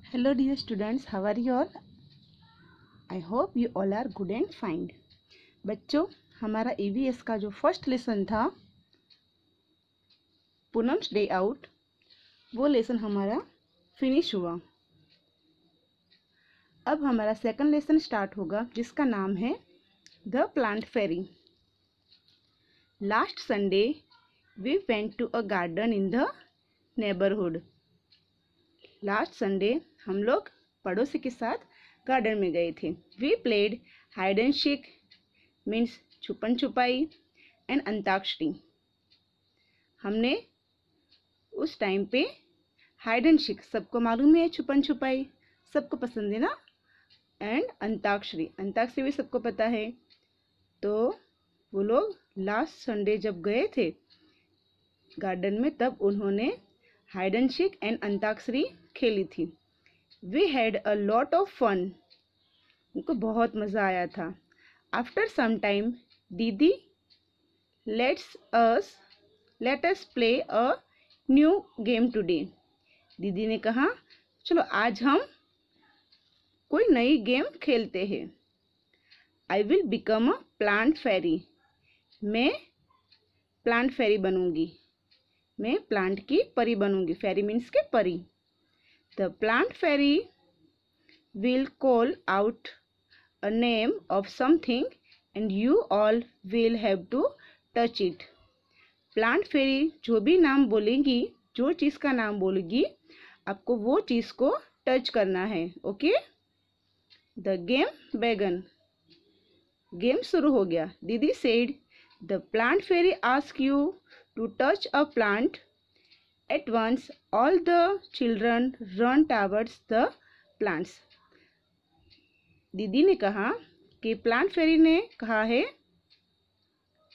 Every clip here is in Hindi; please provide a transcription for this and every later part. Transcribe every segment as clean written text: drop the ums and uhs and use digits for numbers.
Hello dear students, how are you all? I hope you all are good and fine. बच्चों, हमारा EVS का जो फर्स्ट लेसन था पूनम्स डे आउट, वो लेसन हमारा फिनिश हुआ। अब हमारा सेकंड लेसन स्टार्ट होगा जिसका नाम है the plant fairy. Last Sunday we went to a garden in the neighbourhood. Last Sunday हम लोग पड़ोसी के साथ गार्डन में गए थे। We played hide and seek means छुपन छुपाई एंड अंताक्षरी। हमने उस टाइम पे हाइड एंड सीक, सबको मालूम है छुपन छुपाई सबको पसंद है ना, एंड अंताक्षरी, अंताक्षरी भी सबको पता है। तो वो लोग लास्ट संडे जब गए थे गार्डन में तब उन्होंने hide and seek and Antakshari खेली थी। We had a lot of fun, उनको बहुत मज़ा आया था। आफ्टर सम टाइम दीदी let us play a new game today. दीदी ने कहा चलो आज हम कोई नई गेम खेलते हैं। I will become a plant fairy, मैं प्लांट फेरी बनूंगी, मैं प्लांट की परी बनूंगी। फेरी मीन्स के परी। The plant fairy will call out a name of something and you all will have to touch it. Plant fairy जो भी नाम बोलेगी, जो चीज़ का नाम बोलेगी, आपको वो चीज़ को टच करना है। Okay, the game began, game शुरू हो गया। दीदी said the plant fairy ask you to touch a plant. At once, all the children run towards the plants. दीदी ने कहा कि प्लांट फेरी ने कहा है,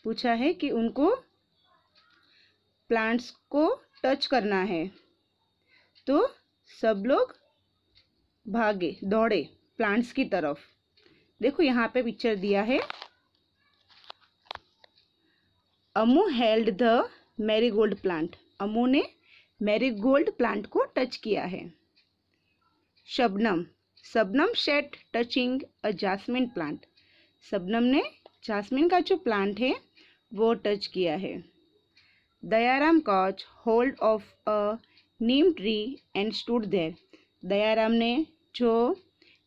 पूछा है कि उनको प्लांट्स को टच करना है, तो सब लोग भागे, दौड़े प्लांट्स की तरफ। देखो यहाँ पे पिक्चर दिया है। Amu held the marigold plant, Amu ने मैरीगोल्ड प्लांट को टच किया है। शबनम, शबनम सेट टचिंग अ जास्मिन प्लांट, शबनम ने जास्मिन का जो प्लांट है वो टच किया है। Dayaram caught hold of a neem tree and stood there, Dayaram ने जो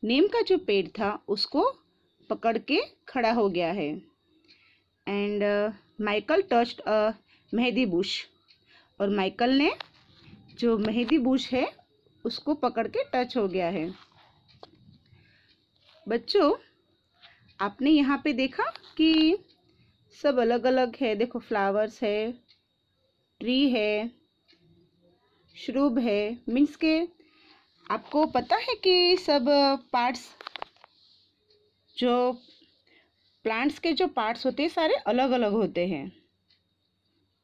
नीम का जो पेड़ था उसको पकड़ के खड़ा हो गया है। And Michael touched a mehndi Bush, और माइकल ने जो मेहंदी बुश है उसको पकड़ के टच हो गया है। बच्चों, आपने यहाँ पे देखा कि सब अलग अलग है। देखो फ्लावर्स है, ट्री है, श्रूब है, मीन्स के आपको पता है कि सब पार्ट्स, जो प्लांट्स के जो पार्ट्स होते हैं सारे अलग अलग होते हैं।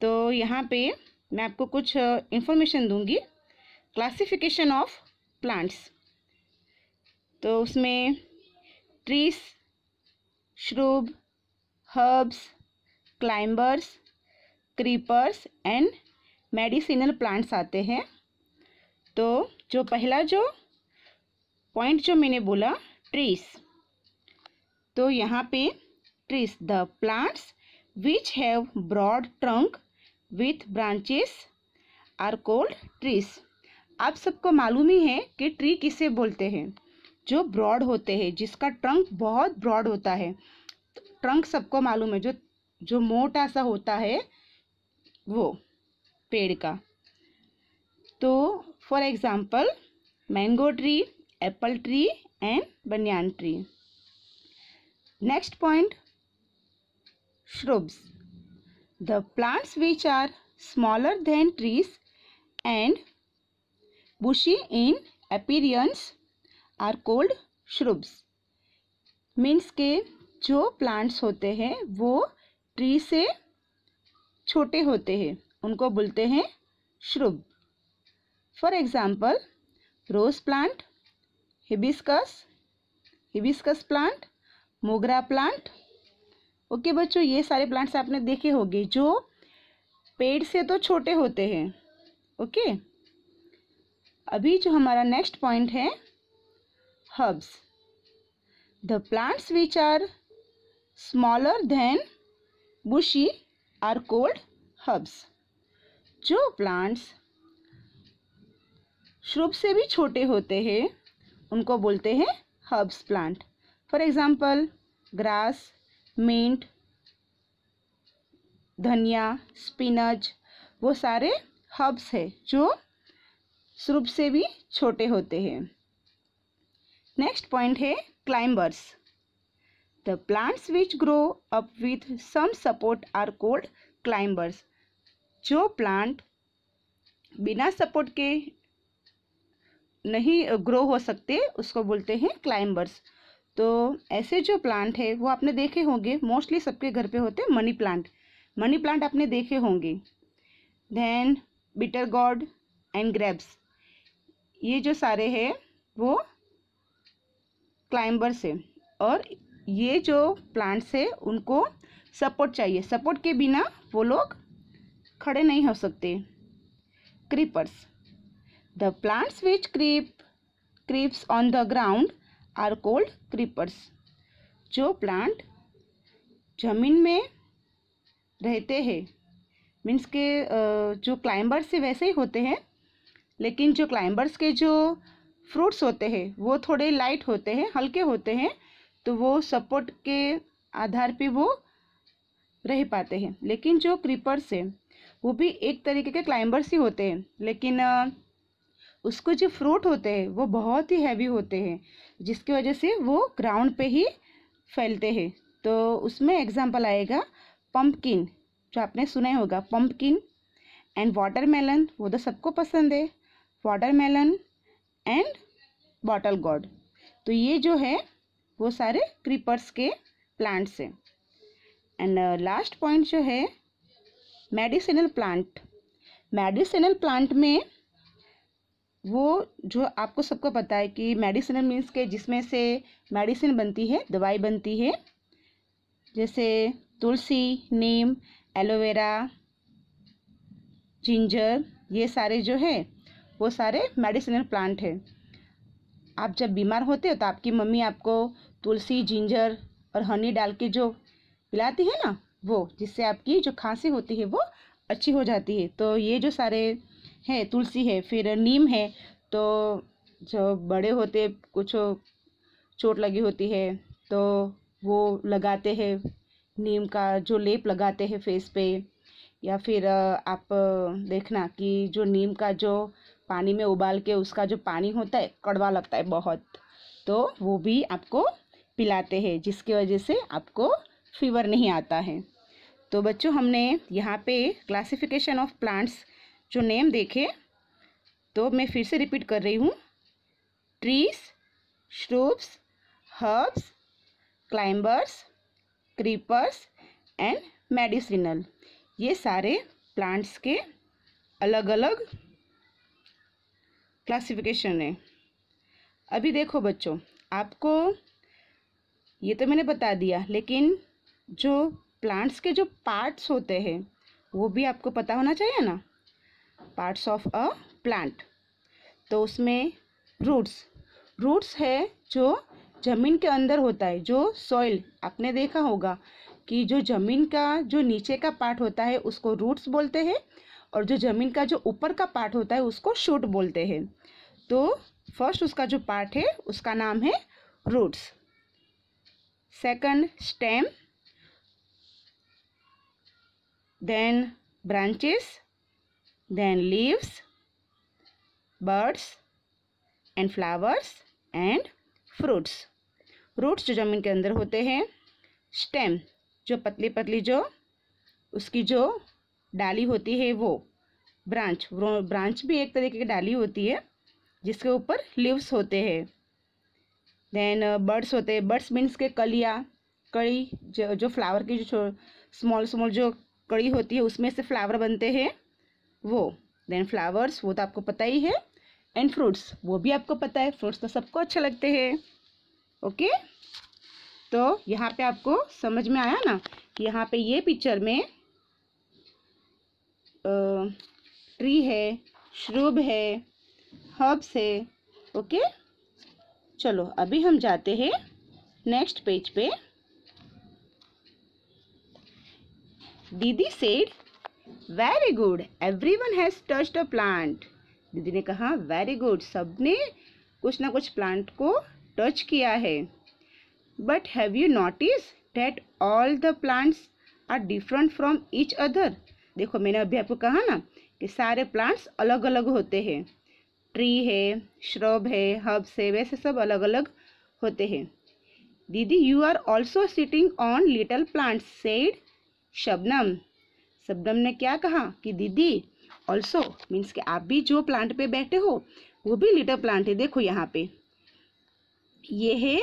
तो यहाँ पे मैं आपको कुछ इंफॉर्मेशन दूंगी, क्लासिफिकेशन ऑफ प्लांट्स। तो उसमें trees, shrub, herbs, climbers, creepers and medicinal plants आते हैं। तो जो पहला जो पॉइंट जो मैंने बोला ट्रीज, तो यहाँ पे trees, the plants which have broad trunk with branches are called trees. आप सबको मालूम ही है कि ट्री किसे बोलते हैं, जो ब्रॉड होते हैं, जिसका ट्रंक बहुत ब्रॉड होता है। ट्रंक सबको मालूम है, जो मोटा सा होता है वो पेड़ का। तो for example mango tree, Apple tree and banyan tree. Next point shrubs, the plants which are smaller than trees and bushy in appearance are called shrubs। Means के जो प्लांट्स होते हैं वो ट्री से छोटे होते हैं, उनको बोलते हैं shrub. For example rose plant, hibiscus plant, mogra plant. Okay बच्चों, ये सारे प्लांट्स आपने देखे होंगे जो पेड़ से तो छोटे होते हैं। ओके, अभी जो हमारा नेक्स्ट पॉइंट है herbs. The plants which are smaller than bushy are called herbs. जो प्लांट्स श्रुब से भी छोटे होते हैं उनको बोलते हैं herbs plant. For example grass, mint, dhania, spinach, वो सारे हर्ब्स है जो श्रुब से भी छोटे होते हैं। नेक्स्ट पॉइंट है climbers. The plants which grow up with some support are called climbers. जो प्लांट बिना सपोर्ट के नहीं ग्रो हो सकते उसको बोलते हैं क्लाइंबर्स। तो ऐसे जो प्लांट है वो आपने देखे होंगे, मोस्टली सबके घर पे होते हैं मनी प्लांट। मनी प्लांट आपने देखे होंगे। Then bitter gourd and grapes, ये जो सारे हैं वो क्लाइंबर्स है। और ये जो प्लांट्स है उनको सपोर्ट चाहिए, सपोर्ट के बिना वो लोग खड़े नहीं हो सकते। Creepers. The plants which creeps on the ground are called creepers. जो प्लांट जमीन में रहते हैं मीन्स के जो क्लाइंबर्स से वैसे ही होते हैं, लेकिन जो क्लाइंबर्स के जो फ्रूट्स होते हैं वो थोड़े लाइट होते हैं, हल्के होते हैं, तो वो सपोर्ट के आधार पे वो रह पाते हैं। लेकिन जो क्रीपर्स है वो भी एक तरीके के क्लाइंबर्स ही होते हैं, लेकिन उसको जो फ्रूट होते हैं वो बहुत ही हैवी होते हैं, जिसकी वजह से वो ग्राउंड पे ही फैलते हैं। तो उसमें एग्जांपल आएगा पम्पकिन, जो आपने सुना ही होगा पम्पकिन, एंड वाटरमेलन, वो तो सबको पसंद है, वाटरमेलन एंड बॉटल गॉर्ड। तो ये जो है वो सारे क्रीपर्स के प्लांट्स हैं। एंड लास्ट पॉइंट जो है मेडिसिनल प्लांट। मेडिसिनल प्लांट में वो जो आपको सबको पता है कि मेडिसिनल मीन्स के जिसमें से मेडिसिन बनती है, दवाई बनती है, जैसे तुलसी, नीम, एलोवेरा, जिंजर, ये सारे जो है वो सारे मेडिसिनल प्लांट है। आप जब बीमार होते हो तो आपकी मम्मी आपको तुलसी, जिंजर और हनी डाल के जो पिलाती है ना, वो जिससे आपकी जो खांसी होती है वो अच्छी हो जाती है। तो ये जो सारे है, तुलसी है, फिर नीम है, तो जो बड़े होते कुछ चोट लगी होती है तो वो लगाते हैं, नीम का जो लेप लगाते हैं फेस पे। या फिर आप देखना कि जो नीम का जो पानी में उबाल के उसका जो पानी होता है कड़वा लगता है बहुत, तो वो भी आपको पिलाते हैं, जिसकी वजह से आपको फीवर नहीं आता है। तो बच्चों हमने यहाँ पे क्लासिफिकेशन ऑफ प्लांट्स जो नेम देखे, तो मैं फिर से रिपीट कर रही हूँ। Trees, shrubs, herbs, climbers, creepers and medicinal, ये सारे प्लांट्स के अलग अलग क्लासिफिकेशन है। अभी देखो बच्चों, आपको ये तो मैंने बता दिया, लेकिन जो प्लांट्स के जो पार्ट्स होते हैं वो भी आपको पता होना चाहिए ना, पार्ट्स ऑफ अ प्लांट। तो उसमें रूट्स है जो ज़मीन के अंदर होता है, जो सॉइल, आपने देखा होगा कि जो ज़मीन का जो नीचे का पार्ट होता है उसको रूट्स बोलते हैं, और जो ज़मीन का जो ऊपर का पार्ट होता है उसको शूट बोलते हैं। तो फर्स्ट उसका जो पार्ट है उसका नाम है roots. Second stem, then branches, then leaves, buds and flowers and fruits। Roots जो ज़मीन के अंदर होते हैं, स्टेम जो पतली पतली जो उसकी जो डाली होती है वो, ब्रांच भी एक तरीके की डाली होती है जिसके ऊपर लीव्स होते हैं। देन बर्ड्स होते हैं, बर्ड्स मीन्स के कड़ी जो फ्लावर की जो स्मॉल जो कड़ी होती है उसमें से फ्लावर बनते हैं वो। देन फ्लावर्स, वो तो आपको पता ही है, एंड फ्रूट्स, वो भी आपको पता है, फ्रूट्स तो सबको अच्छे लगते हैं। ओके, तो यहाँ पे आपको समझ में आया ना, यहाँ पे ये पिक्चर में ट्री है, श्रूब है, हर्ब्स है। ओके, चलो अभी हम जाते हैं नेक्स्ट पेज पे। दीदी said very good everyone has touched a plant. दीदी ने कहा वेरी गुड, सबने कुछ ना कुछ प्लांट को टच किया है। But have you notice that all the plants are different from each other. देखो मैंने अभी आपको कहा ना कि सारे प्लांट्स अलग अलग होते हैं। ट्री है, श्रब है, हर्ब्स है, वैसे सब अलग अलग होते हैं। दीदी you are also sitting on little plants said Shabnam. Shabnam ने क्या कहा कि दीदी ऑल्सो मीन्स कि आप भी जो प्लांट पे बैठे हो वो भी लिटिल प्लांट है। देखो यहाँ पे ये है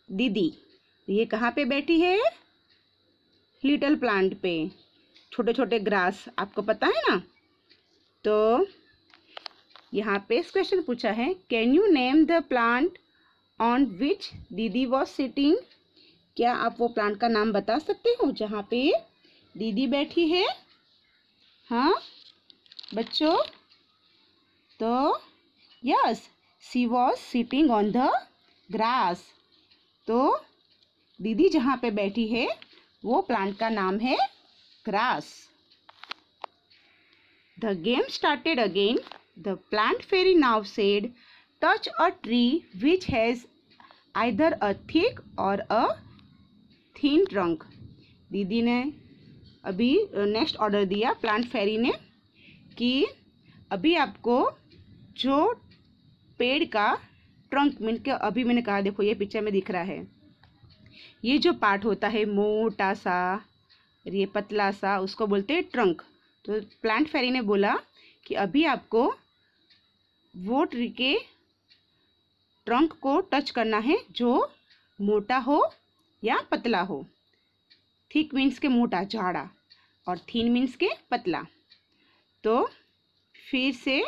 दीदी, ये कहाँ पे बैठी है? लिटिल प्लांट पे, छोटे छोटे ग्रास, आपको पता है ना। तो यहाँ पे इस क्वेश्चन पूछा है can you name the plant on which दीदी वॉज सिटिंग। क्या आप वो प्लांट का नाम बता सकते हो जहाँ पे दीदी बैठी है? हाँ बच्चों, तो yes she was sitting on the grass. तो दीदी जहाँ पे बैठी है वो प्लांट का नाम है grass. The game started again. The plant fairy now said touch a tree which has either a thick or a thin trunk. दीदी ने अभी नेक्स्ट ऑर्डर दिया प्लांट फेरी ने कि अभी आपको जो पेड़ का ट्रंक मीन के अभी मैंने कहा देखो ये पिक्चर में दिख रहा है, ये जो पार्ट होता है मोटा सा, ये पतला सा, उसको बोलते हैं ट्रंक। तो प्लांट फेरी ने बोला कि अभी आपको वो ट्री के ट्रंक को टच करना है जो मोटा हो या पतला हो। थिक मीन्स के मोटा झाड़ा और थिन मीन्स के पतला। तो फिर से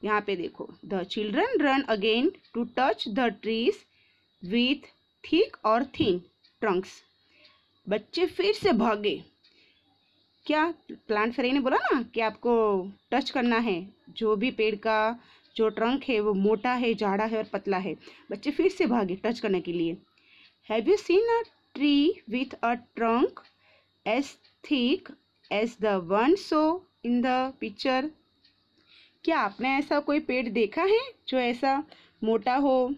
यहाँ पे देखो the children run again to touch the trees with thick or thin trunks. बच्चे फिर से भागे। क्या प्लांट फेरी ने बोला ना कि आपको टच करना है जो भी पेड़ का जो ट्रंक है वो मोटा है, झाड़ा है और पतला है। बच्चे फिर से भागे टच करने के लिए। Have you seen a tree with a trunk as thick as the one so in the picture. क्या आपने ऐसा कोई पेड़ देखा है जो ऐसा मोटा हो,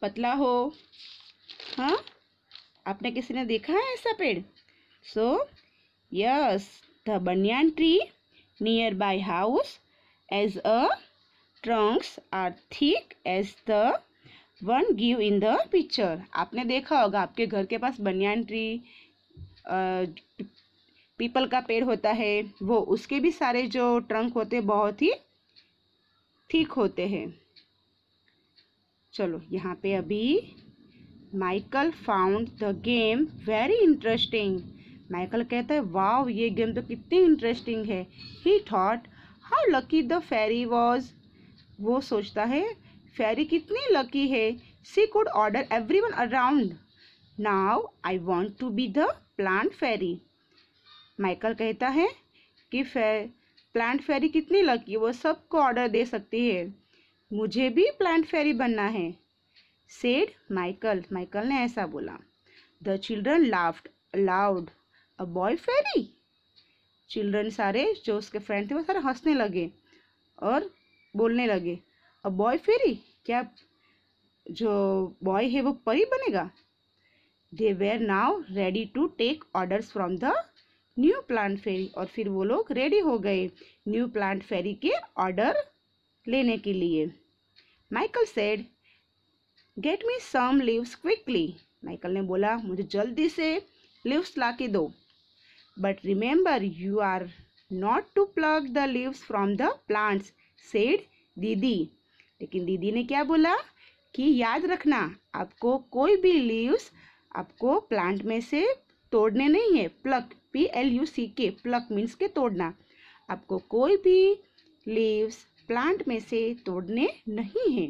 पतला हो? हाँ, आपने किसी ने देखा है ऐसा पेड़? So yes the banyan tree near by house as a trunks are thick as the one give in the picture. आपने देखा होगा आपके घर के पास बनियान ट्री, पीपल का पेड़ होता है, वो उसके भी सारे जो ट्रंक होते हैं बहुत ही थिक होते हैं। चलो यहाँ पे अभी Michael found the game very interesting. Michael कहता है वाव ये गेम तो कितनी इंटरेस्टिंग है। He thought how lucky the fairy was. वो सोचता है फेरी कितनी लकी है। She could order everyone around. Now I want to be the plant fairy. Michael कहता है कि प्लांट फेरी कितनी लकी, वो सबको ऑर्डर दे सकती है, मुझे भी प्लांट फेरी बनना है। सेड माइकल, माइकल ने ऐसा बोला। The children laughed aloud. A boy fairy. Children सारे जो उसके फ्रेंड थे वो सारे हंसने लगे और बोलने लगे अ बॉय फेरी, क्या जो बॉय है वो परी बनेगा? They were now ready to take orders from the new plant fairy. और फिर वो लोग रेडी हो गए न्यू प्लांट फेरी के ऑर्डर लेने के लिए। Michael said get me some leaves quickly. Michael ने बोला मुझे जल्दी से लीव्स ला के दो। But remember you are not to pluck the leaves from the plants said दीदी। लेकिन दीदी ने क्या बोला कि याद रखना आपको कोई भी लीव्स आपको प्लांट में से तोड़ने नहीं है। प्लक PLUCK, प्लक मीन्स के तोड़ना। आपको कोई भी लीव्स प्लांट में से तोड़ने नहीं है।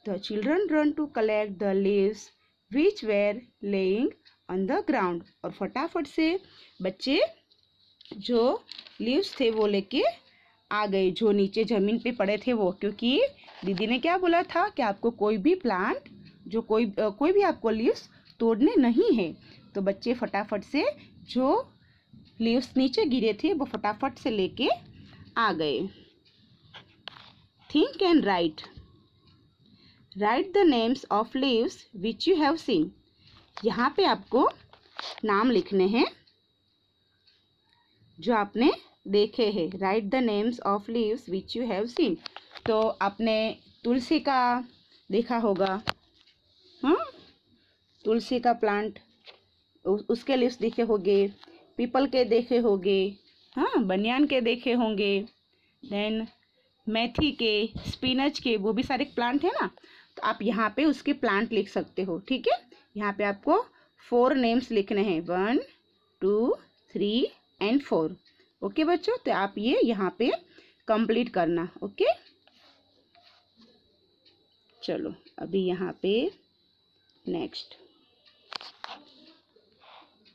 The children run to collect the leaves which were lying on the ground. और फटाफट से बच्चे जो लीव्स थे वो लेके आ गए, जो नीचे ज़मीन पे पड़े थे वो, क्योंकि दीदी ने क्या बोला था कि आपको कोई भी प्लांट जो कोई भी आपको लीव्स तोड़ने नहीं है। तो बच्चे फटाफट से जो लीव्स नीचे गिरे थे वो फटाफट से लेके आ गए। Think and right the names of leaves which you have seen. यहाँ पे आपको नाम लिखने हैं जो आपने देखे हैं। Right the names of leaves which you have seen. तो आपने तुलसी का देखा होगा, हाँ, तुलसी का प्लांट, उसके लीव्स देखे होंगे, पीपल के देखे होंगे, हाँ, बनियान के देखे होंगे, देन मेथी के, स्पिनच के, वो भी सारे प्लांट है ना। तो आप यहाँ पे उसके प्लांट लिख सकते हो, ठीक है। यहाँ पे आपको 4 नेम्स लिखने हैं, 1 2 3 एंड 4। ओके बच्चों, तो आप ये यहाँ पे कंप्लीट करना। ओके, चलो अभी यहाँ पे next,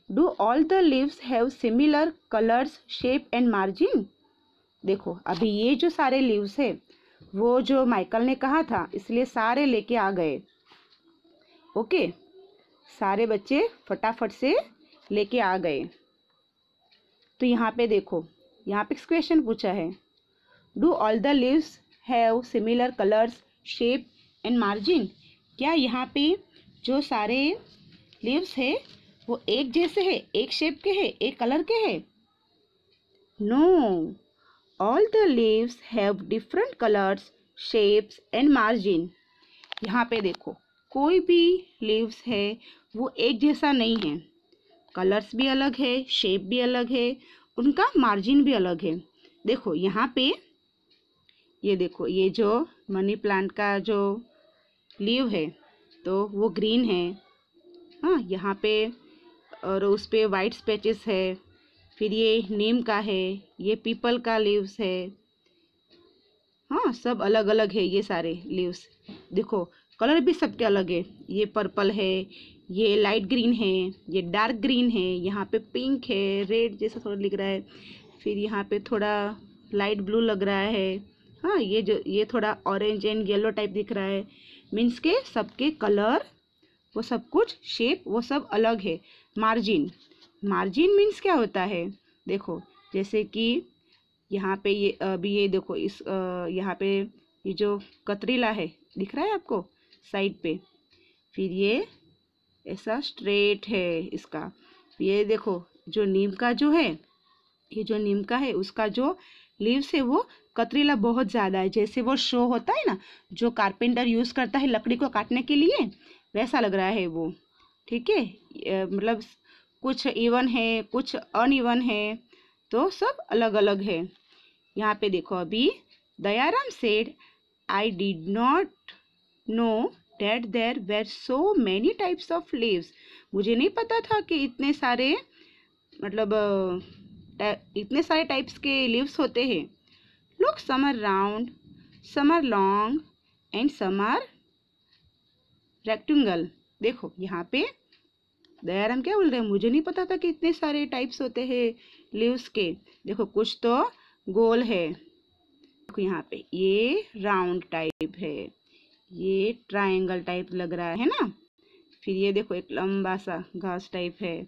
do all the leaves have similar colours, shape and margin. देखो अभी ये जो सारे लीव्स है वो जो माइकल ने कहा था, इसलिए सारे लेके आ गए। ओके, सारे बच्चे फटाफट से लेके आ गए। तो यहाँ पे देखो, यहाँ पे क्वेश्चन पूछा है, do all the leaves have similar colours, shape and margin. क्या यहाँ पे जो सारे लीव्स है वो एक जैसे है, एक शेप के है, एक कलर के है? No, all the leaves have different colours, shapes and margin. यहाँ पे देखो, कोई भी लीव्स है वो एक जैसा नहीं है, कलर्स भी अलग है, शेप भी अलग है, उनका मार्जिन भी अलग है। देखो यहाँ पे ये देखो, ये जो मनी प्लांट का जो लीव है तो वो ग्रीन है, हाँ, यहाँ पे, और उस पे वाइट स्पैचेस है। फिर ये नीम का है, ये पीपल का लीव्स है, हाँ, सब अलग अलग है ये सारे लीव्स। देखो कलर भी सबके अलग है, ये पर्पल है, ये लाइट ग्रीन है, ये डार्क ग्रीन है, यहाँ पे पिंक है, रेड जैसा थोड़ा दिख रहा है, फिर यहाँ पे थोड़ा लाइट ब्लू लग रहा है, हाँ, ये थोड़ा ऑरेंज एंड येलो टाइप दिख रहा है। मीन्स के सबके कलर, वो सब कुछ शेप, वो सब अलग है। मार्जिन, मार्जिन मीन्स क्या होता है? देखो जैसे कि यहाँ पे ये अभी ये देखो, इस यहाँ पे ये जो कतरीला है दिख रहा है आपको साइड पे, फिर ये ऐसा स्ट्रेट है इसका। ये देखो जो नीम का जो है, ये जो नीम का है उसका जो लीव्स है वो कतरीला बहुत ज़्यादा है, जैसे वो शो होता है ना, जो कारपेंटर यूज़ करता है लकड़ी को काटने के लिए, वैसा लग रहा है वो, ठीक है। मतलब कुछ इवन है, कुछ अनइवन है, तो सब अलग अलग है। यहाँ पे देखो, अभी Dayaram said, I did not know that there were so many types of leaves। मुझे नहीं पता था कि इतने सारे, मतलब इतने सारे टाइप्स के लीव्स होते हैं। Look, some are round, some are long and some are rectangle। देखो यहाँ पे दयाराम क्या बोल रहे हैं, मुझे नहीं पता था कि इतने सारे टाइप्स होते हैं लीव्स के। देखो कुछ तो गोल है, देखो यहाँ पे ये राउंड टाइप है, ये ट्रायंगल टाइप लग रहा है ना, फिर ये देखो एक लंबा सा घास टाइप है,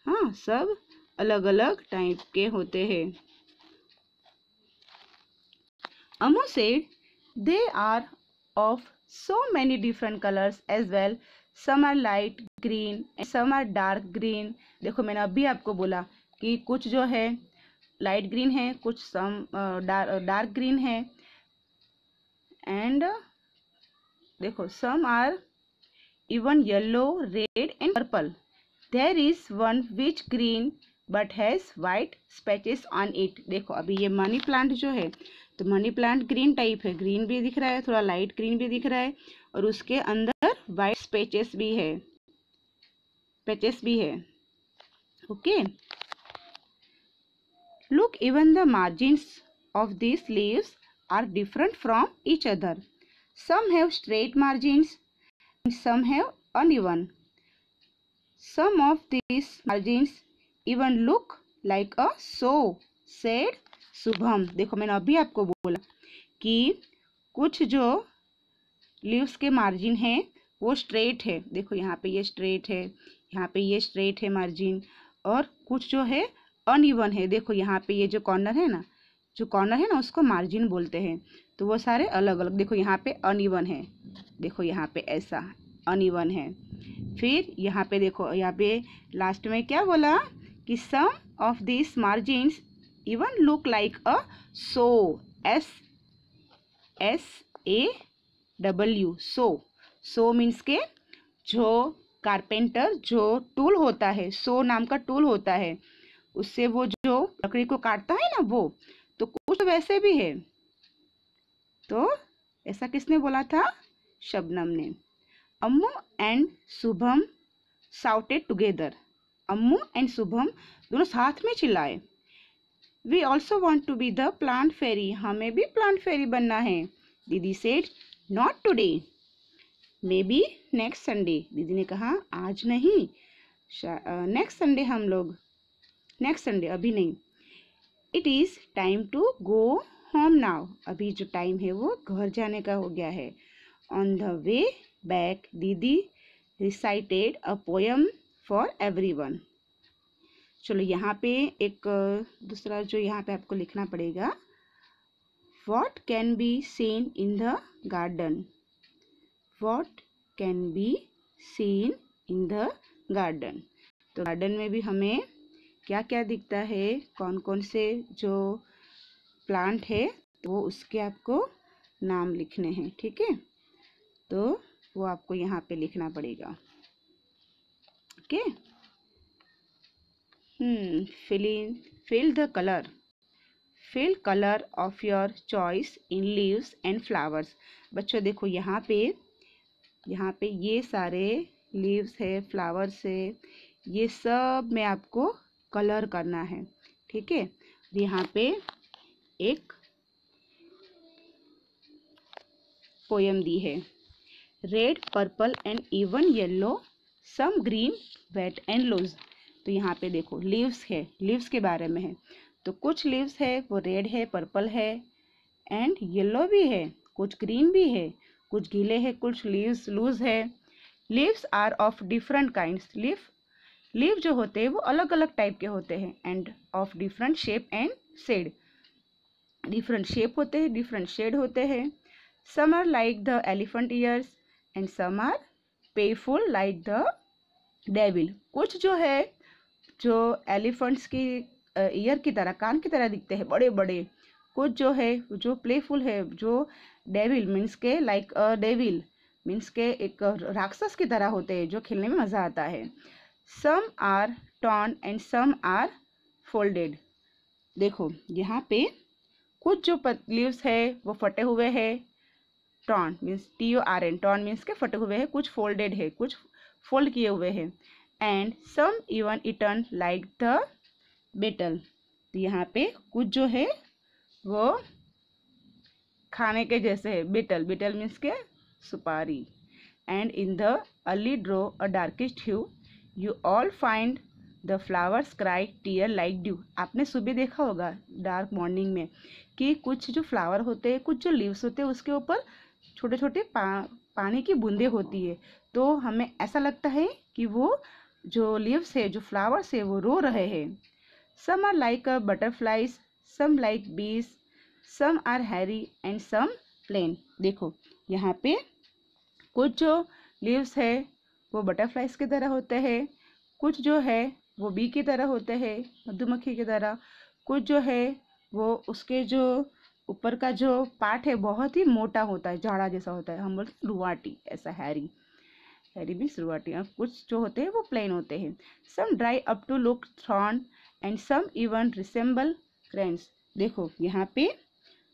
हाँ, सब अलग अलग टाइप के होते हैं। Amu said they are of so many different colors as well, some are light green and some are dark green। देखो मैंने अभी आपको बोला कि कुछ जो है लाइट ग्रीन है, कुछ सम डार्क ग्रीन है, एंड देखो some are even yellow, red and purple। There is one which green but has white patches on it। देखो अभी ये मनी प्लांट जो है, तो मनी प्लांट ग्रीन टाइप है, ग्रीन भी दिख रहा है, थोड़ा लाइट ग्रीन भी दिख रहा है, और उसके अंदर वाइट पैचेस भी है, okay. Look, even the margins of this leaves are different from each other. Some have straight margins, some have uneven. Some of these margins even look like a saw, said Shubham. देखो मैंने अभी आपको बोला कि कुछ जो लीव्स के मार्जिन है वो स्ट्रेट है। देखो यहाँ पे ये स्ट्रेट है, यहाँ पे ये स्ट्रेट है मार्जिन, और कुछ जो है अनइवन है। देखो यहाँ पे ये जो कॉर्नर है ना, जो कॉर्नर है ना उसको मार्जिन बोलते हैं। तो वो सारे अलग अलग, देखो यहाँ पे अनइवन है, देखो यहाँ पे ऐसा अनइवन है। फिर यहाँ पे देखो, यहाँ पे लास्ट में क्या बोला कि some of this margins even look like a saw, SAW, saw means के जो कारपेंटर जो टूल होता है, सो नाम का टूल होता है, उससे वो जो लकड़ी को काटता है ना, वो तो कुछ वैसे भी है। तो ऐसा किसने बोला था? शबनम ने। Ammu and Shubham shouted together. Ammu and Shubham दोनों साथ में चिल्लाए। We also want to be the plant fairy. हमें भी प्लांट फेरी बनना है। Didi said not today, maybe next Sunday. दीदी ने कहा आज नहीं, नेक्स्ट संडे हम लोग, नेक्स्ट संडे, अभी नहीं। It is time to go home now. अभी जो टाइम है वो घर जाने का हो गया है। ऑन द वे बैक दीदी recited a poem for everyone. चलो यहाँ पे एक दूसरा जो यहाँ पे आपको लिखना पड़ेगा, what can be seen in the garden. What can be seen in the garden. तो गार्डन में भी हमें क्या क्या दिखता है, कौन कौन से जो प्लांट है, वो उसके आपको नाम लिखने हैं, ठीक है। तो वो आपको यहाँ पे लिखना पड़ेगा, okay. Fill the colour, fill colour of your choice in leaves and flowers. बच्चों देखो यहाँ पे ये सारे लीव्स है, फ्लावर्स है, ये सब में आपको कलर करना है, ठीक है। यहाँ पे एक पोयम दी है, red purple and even yellow, some green wet and loose. तो यहाँ पे देखो लीव्स है, लीव्स के बारे में है। तो कुछ लीव्स है वो रेड है, पर्पल है एंड येलो भी है, कुछ ग्रीन भी है, कुछ गीले है, कुछ लीव्स लूज है। Leaves are of different kinds. Leave जो होते हैं वो अलग अलग टाइप के होते हैं, and of different shape and shade. Different shape होते हैं, डिफरेंट शेड होते हैं। Some are like the elephant ears and some are painful like the devil. कुछ जो है जो एलिफेंट्स की ईयर की तरह, कान की तरह दिखते हैं, बड़े बड़े। कुछ जो है जो प्लेफुल है, जो डेविल मीन्स के लाइक अ डेविल मीन्स के एक राक्षस की तरह होते हैं, जो खेलने में मज़ा आता है। Some are torn and some are folded. देखो यहाँ पे कुछ जो लीव्स है वो फटे हुए हैं, torn means TORN, torn means के फटे हुए हैं, कुछ फोल्डेड है, कुछ फोल्ड किए हुए हैं, and some even eaten like the betel. तो यहाँ पे कुछ जो है वो खाने के जैसे है, बेटल, बेटल मीन्स के सुपारी। And in the early draw a darkest hue, you all find the flowers cry tear like dew. आपने सुबह देखा होगा डार्क मॉर्निंग में कि कुछ जो फ्लावर होते हैं, कुछ जो लीव्स होते हैं, उसके ऊपर छोटे छोटे पानी की बूंदें होती है। तो हमें ऐसा लगता है कि वो जो लीव्स है, जो फ्लावर्स है, वो रो रहे हैं। Some are like a butterflies, some like bees, some are hairy and some plain. देखो यहाँ पे कुछ जो लीव्स है वो बटरफ्लाइज की तरह होते हैं, कुछ जो है वो बी की तरह होते हैं, मधुमक्खी की तरह। कुछ जो है वो उसके जो ऊपर का जो पार्ट है बहुत ही मोटा होता है, झाड़ा जैसा होता है, हम बोलते हैं रुआटी, ऐसा हैरी, हैरी मीन्स रुआटी। और कुछ जो होते हैं वो प्लेन होते हैं। Some dry up to look thorn and some even resemble cranes. देखो यहाँ पे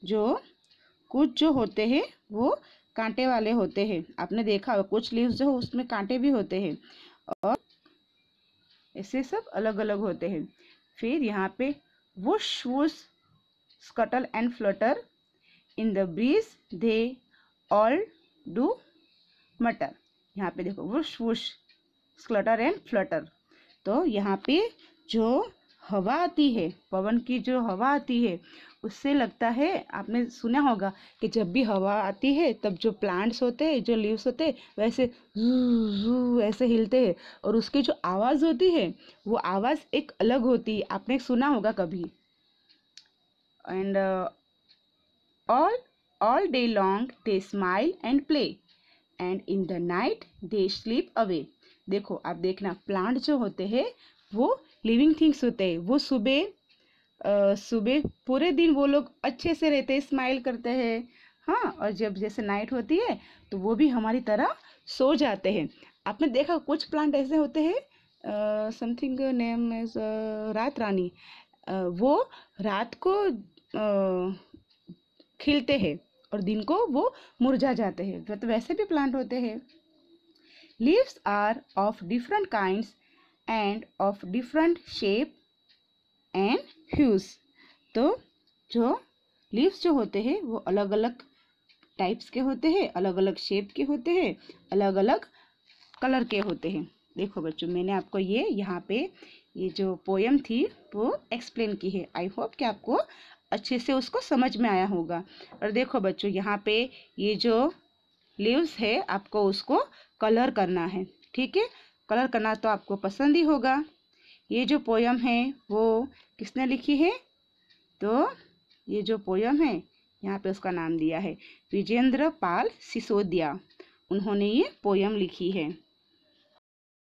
जो कुछ जो होते हैं वो कांटे वाले होते हैं, आपने देखा होगा कुछ लीव्स जो उसमें कांटे भी होते हैं, और ऐसे सब अलग अलग होते हैं। फिर यहाँ पे whoosh whoosh scuttle and Flutter in the breeze they all do मटर। यहाँ पे देखो वुश वुश स्कटर एंड फ्लटर। तो यहाँ पे जो हवा आती है, पवन की जो हवा आती है, उससे लगता है, आपने सुना होगा कि जब भी हवा आती है तब जो प्लांट्स होते हैं, जो लीव्स होते हैं, वैसे जू जू ऐसे हिलते हैं, और उसकी जो आवाज़ होती है वो आवाज़ एक अलग होती है, आपने सुना होगा कभी। And all all day long they smile and play and in the night they sleep away। देखो आप देखना, प्लांट जो होते हैं वो लिविंग थिंग्स होते हैं। वो सुबह पूरे दिन वो लोग अच्छे से रहते हैं, स्माइल करते हैं, हाँ, और जब जैसे नाइट होती है तो वो भी हमारी तरह सो जाते हैं। आपने देखा कुछ प्लांट ऐसे होते हैं, समथिंग नेम इज रात रानी, वो रात को खिलते हैं और दिन को वो मुरझा जाते हैं, तो वैसे भी प्लांट होते हैं। Leaves are of different kinds and of different shape and hues. तो जो लीव्स जो होते हैं वो अलग अलग टाइप्स के होते हैं, अलग अलग शेप के होते हैं, अलग अलग कलर के होते हैं। देखो बच्चों, मैंने आपको ये यहाँ पे ये जो पोयम थी वो एक्सप्लेन की है। आई होप कि आपको अच्छे से उसको समझ में आया होगा। और देखो बच्चों, यहाँ पे ये जो लीव्स है आपको उसको कलर करना है, ठीक है। कलर करना तो आपको पसंद ही होगा। ये जो पोयम है वो किसने लिखी है? तो ये जो पोयम है यहाँ पे उसका नाम दिया है विजेंद्र पाल सिसोदिया, उन्होंने ये पोयम लिखी है।